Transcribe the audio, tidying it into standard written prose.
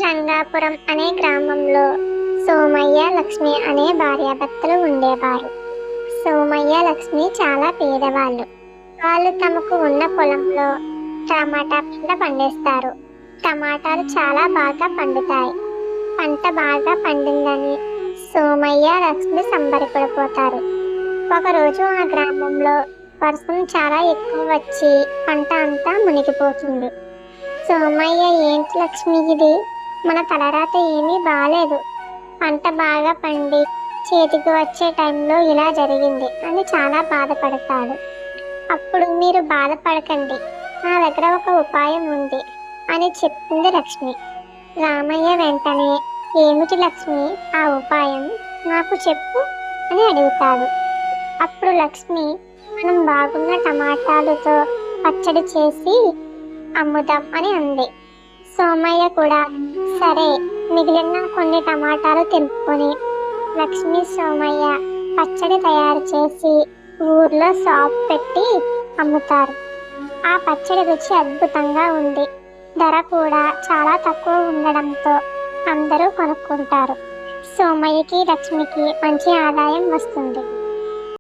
రంగాపురం అనే గ్రామంలో సోమయ్య, లక్ష్మి అనే భార్యాభర్తలు ఉండేవారు. సోమయ్య, లక్ష్మి చాలా పేదవాళ్ళు. వాళ్ళు తమకు ఉన్న పొలంలో టమాటా పంట పండిస్తారు. టమాటాలు చాలా బాగా పండుతాయి. పంట బాగా పండిందని సోమయ్య, లక్ష్మి సంబరపడిపోతారు. ఒకరోజు ఆ గ్రామంలో వర్షం చాలా ఎక్కువ వచ్చి పంట అంతా మునిగిపోతుంది. సోమయ్య, ఏంటి లక్ష్మి ఇది? మన తలరాత ఏమీ బాలేదు. పంట బాగా పండి చేతికి వచ్చే టైంలో ఇలా జరిగింది అని చాలా బాధపడతాడు. అప్పుడు మీరు బాధపడకండి, నా దగ్గర ఒక ఉపాయం ఉంది అని చెప్తుంది లక్ష్మి. రామయ్య వెంటనే, ఏమిటి లక్ష్మి ఆ ఉపాయం, నాకు చెప్పు అని అడుగుతాడు. అప్పుడు లక్ష్మి, మనం బాగున్న టమాటాలతో పచ్చడి చేసి అమ్ముదాం అని అంది. సోమయ్య కూడా సరే, మిగిలిన కొన్ని టమాటాలు తెంపుకొని లక్ష్మి, సోమయ్య పచ్చడి తయారు చేసి ఊర్లో షాప్ పెట్టి అమ్ముతారు. ఆ పచ్చడి రుచి అద్భుతంగా ఉంది. ధర కూడా చాలా తక్కువ ఉండడంతో అందరూ కొనుక్కుంటారు. సోమయ్యకి, లక్ష్మికి మంచి ఆదాయం వస్తుంది.